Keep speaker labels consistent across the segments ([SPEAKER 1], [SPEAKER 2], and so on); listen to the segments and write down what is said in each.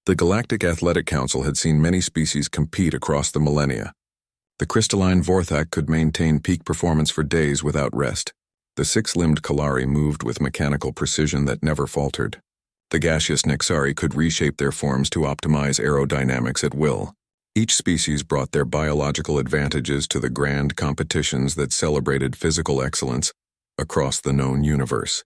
[SPEAKER 1] The Galactic Athletic Council had seen many species compete across the millennia. The crystalline Vorthak could maintain peak performance for days without rest. The six-limbed Kalari moved with mechanical precision that never faltered. The gaseous Nexari could reshape their forms to optimize aerodynamics at will. Each species brought their biological advantages to the grand competitions that celebrated physical excellence across the known universe.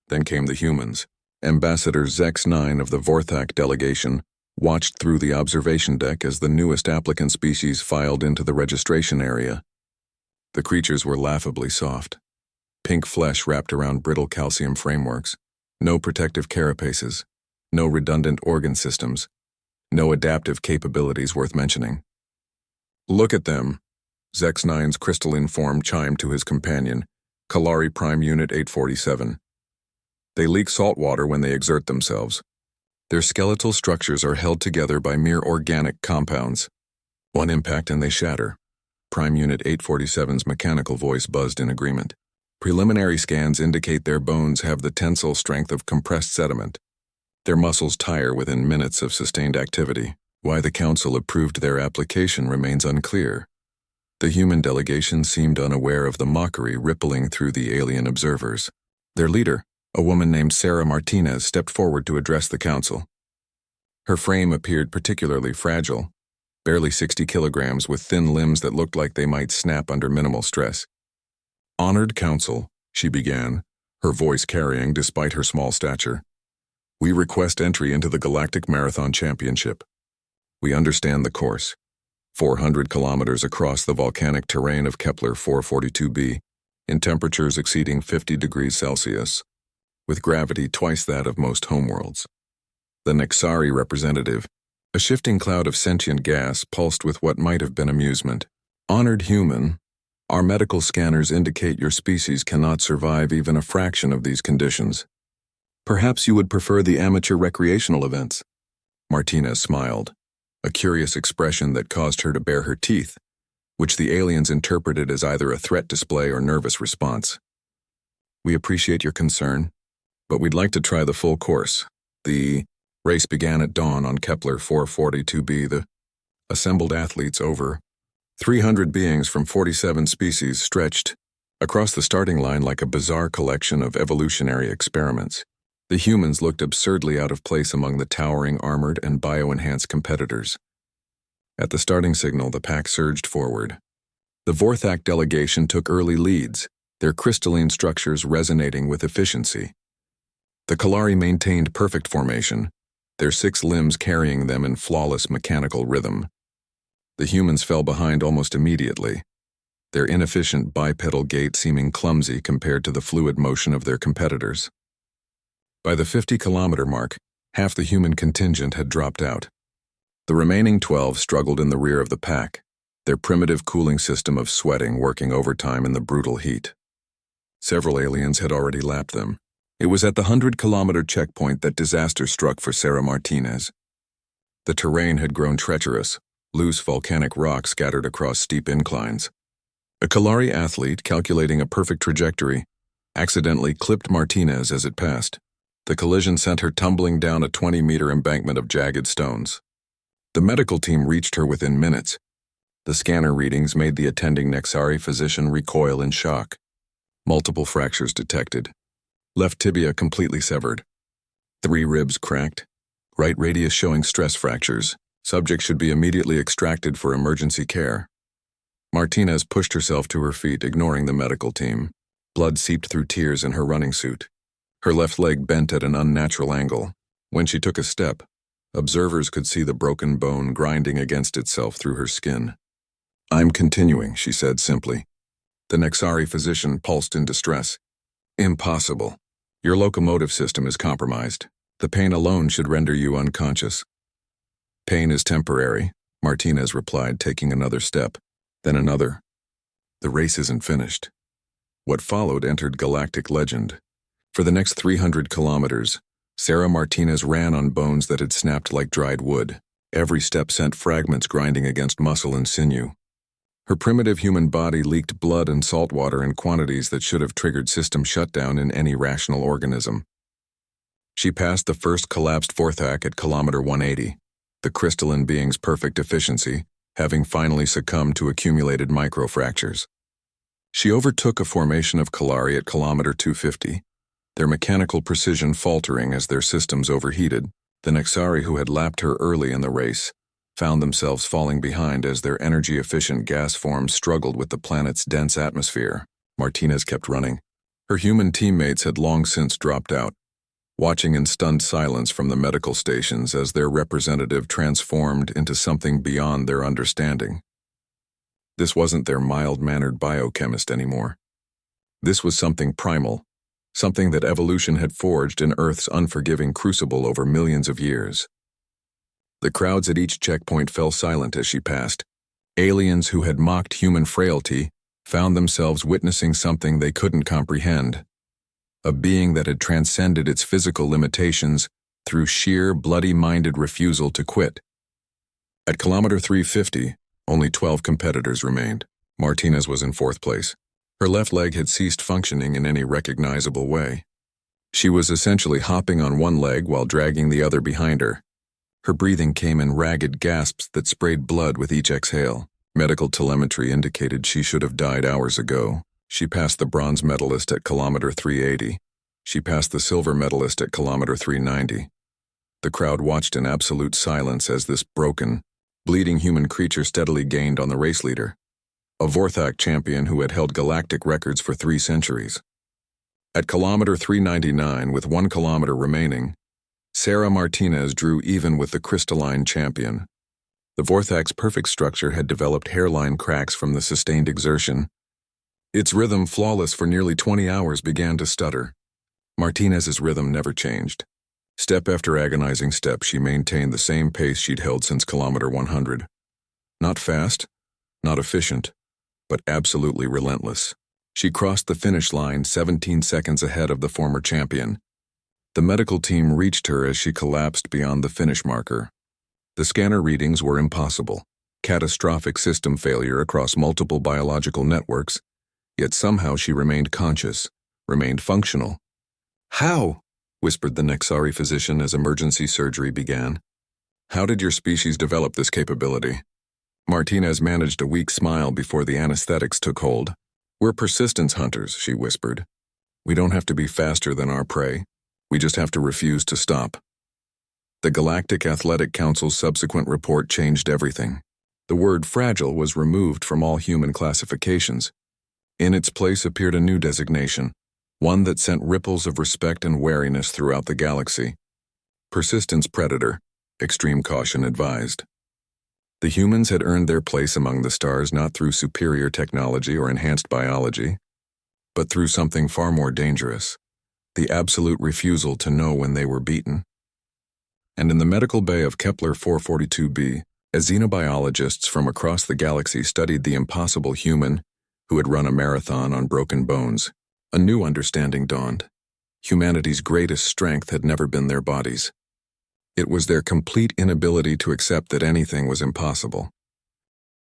[SPEAKER 1] Then came the humans. Ambassador Zex-9 of the Vorthak delegation watched through the observation deck as the newest applicant species filed into the registration area. The creatures were laughably soft. Pink flesh wrapped around brittle calcium frameworks. No protective carapaces. No redundant organ systems. No adaptive capabilities worth mentioning. "Look at them," Zex-9's crystalline form chimed to his companion, Kalari Prime Unit 847. "They leak salt water when they exert themselves. Their skeletal structures are held together by mere organic compounds. One impact and they shatter." Prime Unit 847's mechanical voice buzzed in agreement. "Preliminary scans indicate their bones have the tensile strength of compressed sediment. Their muscles tire within minutes of sustained activity. Why the Council approved their application remains unclear." The human delegation seemed unaware of the mockery rippling through the alien observers. Their leader, a woman named Sarah Martinez, stepped forward to address the Council. Her frame appeared particularly fragile, barely 60 kilograms with thin limbs that looked like they might snap under minimal stress. "Honored Council," she began, her voice carrying despite her small stature. "We request entry into the Galactic Marathon Championship. We understand the course. 400 kilometers across the volcanic terrain of Kepler 442b, in temperatures exceeding 50 degrees Celsius, with gravity twice that of most homeworlds." The Nexari representative, a shifting cloud of sentient gas, pulsed with what might have been amusement. "Honored human, our medical scanners indicate your species cannot survive even a fraction of these conditions. Perhaps you would prefer the amateur recreational events." Martinez smiled, a curious expression that caused her to bare her teeth, which the aliens interpreted as either a threat display or nervous response. "We appreciate your concern, but we'd like to try the full course. The race began at dawn on Kepler 442b. The assembled athletes, over 300 beings from 47 species, stretched across the starting line like a bizarre collection of evolutionary experiments. The humans looked absurdly out of place among the towering armored and bio-enhanced competitors. At the starting signal, the pack surged forward. The Vorthak delegation took early leads, their crystalline structures resonating with efficiency. The Kalari maintained perfect formation, their 6 limbs carrying them in flawless mechanical rhythm. The humans fell behind almost immediately, their inefficient bipedal gait seeming clumsy compared to the fluid motion of their competitors. By the 50-kilometer mark, half the human contingent had dropped out. The remaining 12 struggled in the rear of the pack, their primitive cooling system of sweating working overtime in the brutal heat. Several aliens had already lapped them. It was at the 100-kilometer checkpoint that disaster struck for Sarah Martinez. The terrain had grown treacherous, loose volcanic rock scattered across steep inclines. A Kalari athlete, calculating a perfect trajectory, accidentally clipped Martinez as it passed. The collision sent her tumbling down a 20-meter embankment of jagged stones. The medical team reached her within minutes. The scanner readings made the attending Nexari physician recoil in shock. Multiple fractures detected. Left tibia completely severed. 3 ribs cracked. Right radius showing stress fractures. Subject should be immediately extracted for emergency care. Martinez pushed herself to her feet, ignoring the medical team. Blood seeped through tears in her running suit. Her left leg bent at an unnatural angle. When she took a step, observers could see the broken bone grinding against itself through her skin. "I'm continuing," she said simply. The Nexari physician pulsed in distress. "Impossible. Your locomotive system is compromised. The pain alone should render you unconscious." "Pain is temporary," Martinez replied, taking another step, then another. "The race isn't finished." What followed entered galactic legend. For the next 300 kilometers, Sarah Martinez ran on bones that had snapped like dried wood. Every step sent fragments grinding against muscle and sinew. Her primitive human body leaked blood and salt water in quantities that should have triggered system shutdown in any rational organism. She passed the first collapsed Vorthak at kilometer 180, the crystalline being's perfect efficiency, having finally succumbed to accumulated microfractures. She overtook a formation of Kalari at kilometer 250, their mechanical precision faltering as their systems overheated. The Nexari who had lapped her early in the race found themselves falling behind as their energy-efficient gas forms struggled with the planet's dense atmosphere. Martinez kept running. Her human teammates had long since dropped out, watching in stunned silence from the medical stations as their representative transformed into something beyond their understanding. This wasn't their mild-mannered biochemist anymore. This was something primal, something that evolution had forged in Earth's unforgiving crucible over millions of years. The crowds at each checkpoint fell silent as she passed. Aliens who had mocked human frailty found themselves witnessing something they couldn't comprehend. A being that had transcended its physical limitations through sheer, bloody-minded refusal to quit. At kilometer 350, only 12 competitors remained. Martinez was in fourth place. Her left leg had ceased functioning in any recognizable way. She was essentially hopping on one leg while dragging the other behind her. Her breathing came in ragged gasps that sprayed blood with each exhale. Medical telemetry indicated she should have died hours ago. She passed the bronze medalist at kilometer 380. She passed the silver medalist at kilometer 390. The crowd watched in absolute silence as this broken, bleeding human creature steadily gained on the race leader, a Vorthak champion who had held galactic records for 3 centuries. At kilometer 399, with 1 kilometer remaining, Sarah Martinez drew even with the crystalline champion. The Vorthak's perfect structure had developed hairline cracks from the sustained exertion. Its rhythm, flawless for nearly 20 hours, began to stutter. Martinez's rhythm never changed. Step after agonizing step, she maintained the same pace she'd held since kilometer 100. Not fast, not efficient, but absolutely relentless. She crossed the finish line 17 seconds ahead of the former champion. The medical team reached her as she collapsed beyond the finish marker. The scanner readings were impossible. Catastrophic system failure across multiple biological networks, yet somehow she remained conscious, remained functional. "How?" whispered the Nexari physician as emergency surgery began. "How did your species develop this capability?" Martinez managed a weak smile before the anesthetics took hold. "We're persistence hunters," she whispered. "We don't have to be faster than our prey. We just have to refuse to stop." The Galactic Athletic Council's subsequent report changed everything. The word fragile was removed from all human classifications. In its place appeared a new designation, one that sent ripples of respect and wariness throughout the galaxy. Persistence predator, extreme caution advised. The humans had earned their place among the stars not through superior technology or enhanced biology, but through something far more dangerous, the absolute refusal to know when they were beaten. And in the medical bay of Kepler 442b, as xenobiologists from across the galaxy studied the impossible human who had run a marathon on broken bones, a new understanding dawned. Humanity's greatest strength had never been their bodies. It was their complete inability to accept that anything was impossible.